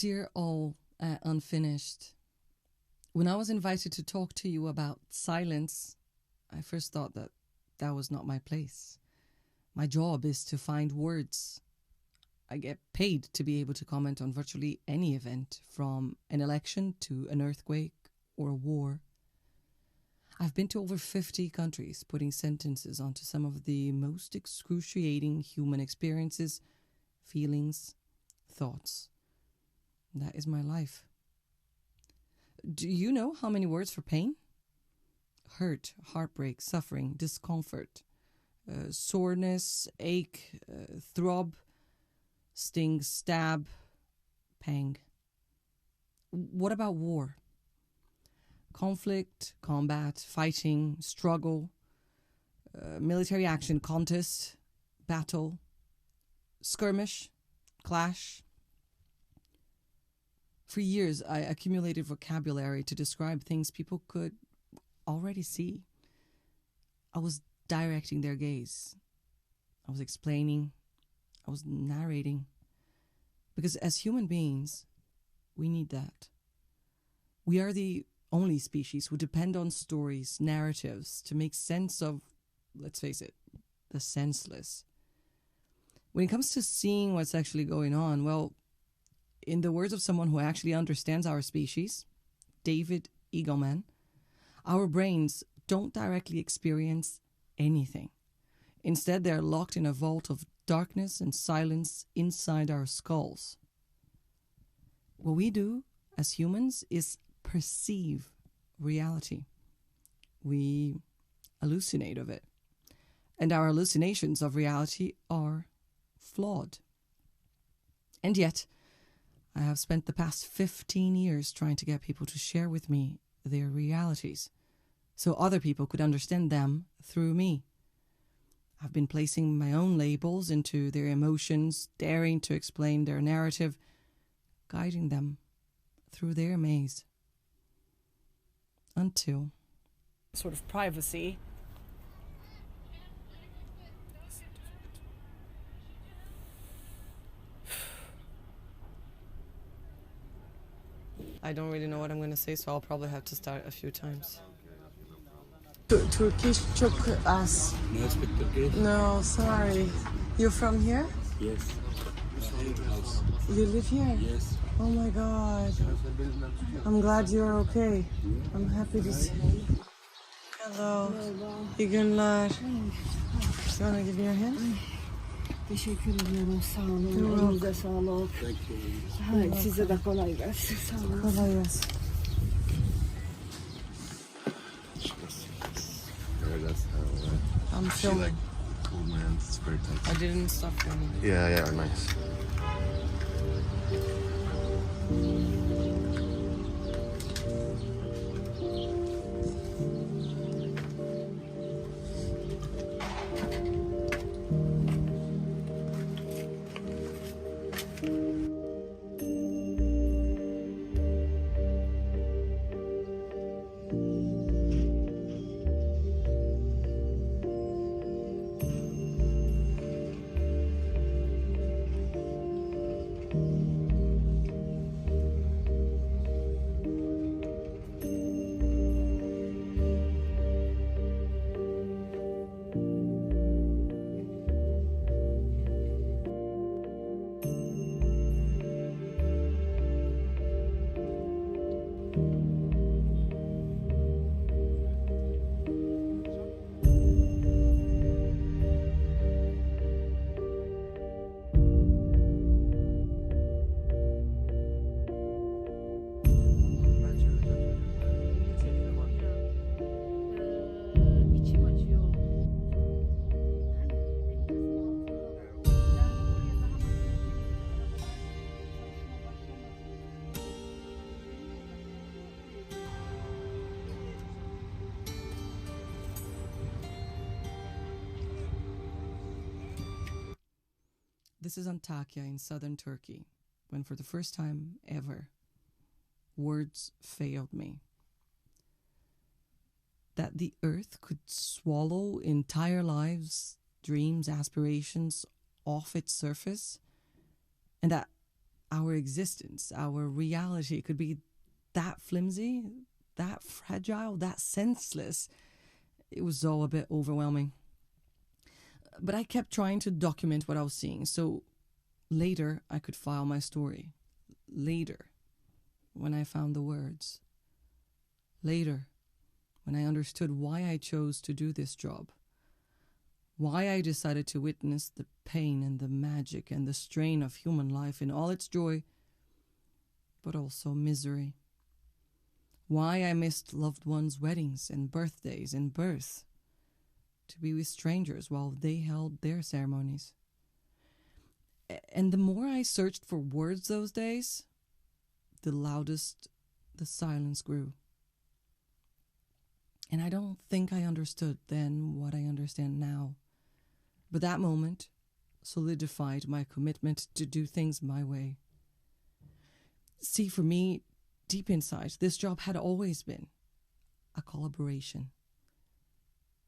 Dear all unfinished, when I was invited to talk to you about silence, I first thought that that was not my place. My job is to find words. I get paid to be able to comment on virtually any event, from an election to an earthquake or a war. I've been to over 50 countries, putting sentences onto some of the most excruciating human experiences, feelings, thoughts. That is my life. Do you know how many words for pain? Hurt, heartbreak, suffering, discomfort, soreness, ache, throb, sting, stab, pang. What about war? Conflict, combat, fighting, struggle, military action, contest, battle, skirmish, clash. For years, I accumulated vocabulary to describe things people could already see. I was directing their gaze. I was explaining. I was narrating. Because as human beings, we need that. We are the only species who depend on stories, narratives, to make sense of, let's face it, the senseless. When it comes to seeing what's actually going on, well, in the words of someone who actually understands our species, David Eagleman, our brains don't directly experience anything. Instead, they're locked in a vault of darkness and silence inside our skulls. What we do as humans is perceive reality. We hallucinate of it. And our hallucinations of reality are flawed. And yet, I have spent the past 15 years trying to get people to share with me their realities, so other people could understand them through me. I've been placing my own labels into their emotions, daring to explain their narrative, guiding them through their maze. Until sort of privacy. I don't really know what I'm going to say, so I'll probably have to start a few times. Turkish çok az. No, speak Turkish? No, sorry. You're from here? Yes. You live here? Yes. Oh my God. I'm glad you're okay. I'm happy to see you. Hello. İyi günler. You want to give me your hand? Teşekkür ediyorum. Sağ olun. Elinize sağlık. Hayır, size de kolay gelsin. Sağ olun. Kolay gelsin. I'm She filming. like cool man. It's very tight. I didn't stop filming. Yeah, nice. İçim acıyor. This is Antakya in southern Turkey, when for the first time ever, words failed me. That the earth could swallow entire lives, dreams, aspirations off its surface, and that our existence, our reality could be that flimsy, that fragile, that senseless. It was all a bit overwhelming. But I kept trying to document what I was seeing, so later I could file my story. Later, when I found the words. Later, when I understood why I chose to do this job. Why I decided to witness the pain and the magic and the strain of human life in all its joy, but also misery. Why I missed loved ones' weddings and birthdays and births to be with strangers while they held their ceremonies. And the more I searched for words those days, the loudest the silence grew. And I don't think I understood then what I understand now. But that moment solidified my commitment to do things my way. See, for me, deep inside, this job had always been a collaboration.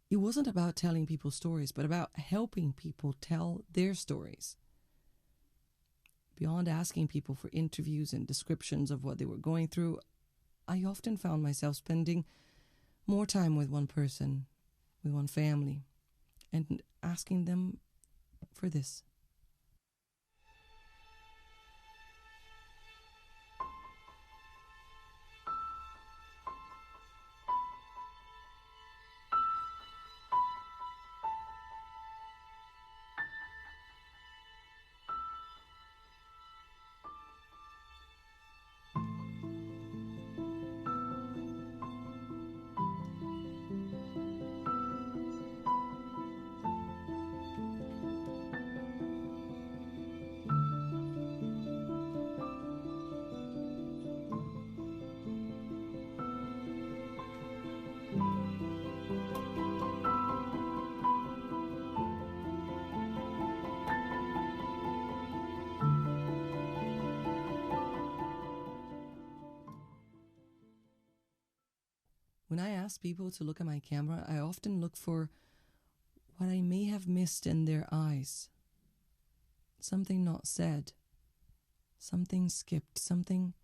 It wasn't about telling people stories, but about helping people tell their stories. Beyond asking people for interviews and descriptions of what they were going through, I often found myself spending more time with one person, with one family, and asking them for this. When I ask people to look at my camera, I often look for what I may have missed in their eyes. Something not said, something skipped, something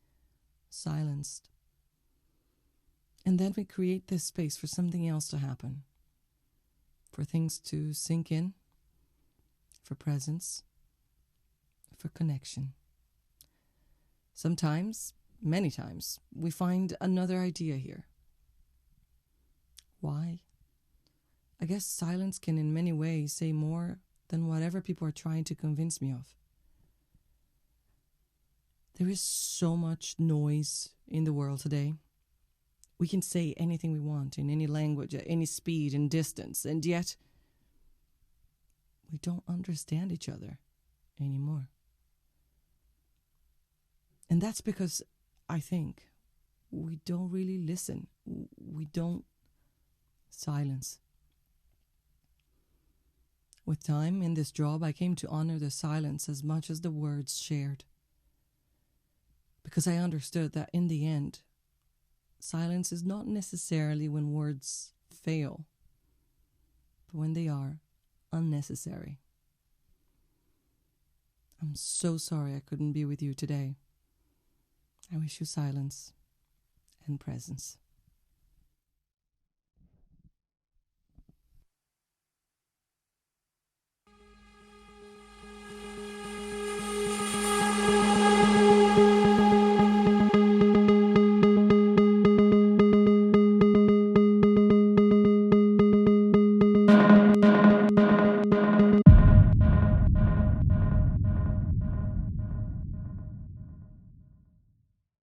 silenced. And then we create this space for something else to happen, for things to sink in, for presence, for connection. Sometimes, many times, we find another idea here. Why? I guess silence can in many ways say more than whatever people are trying to convince me of. There is so much noise in the world today. We can say anything we want in any language, at any speed and distance, and yet we don't understand each other anymore. And that's because I think we don't really listen. We don't silence. With time in this job, I came to honor the silence as much as the words shared. Because I understood that in the end, silence is not necessarily when words fail, but when they are unnecessary. I'm so sorry I couldn't be with you today. I wish you silence and presence.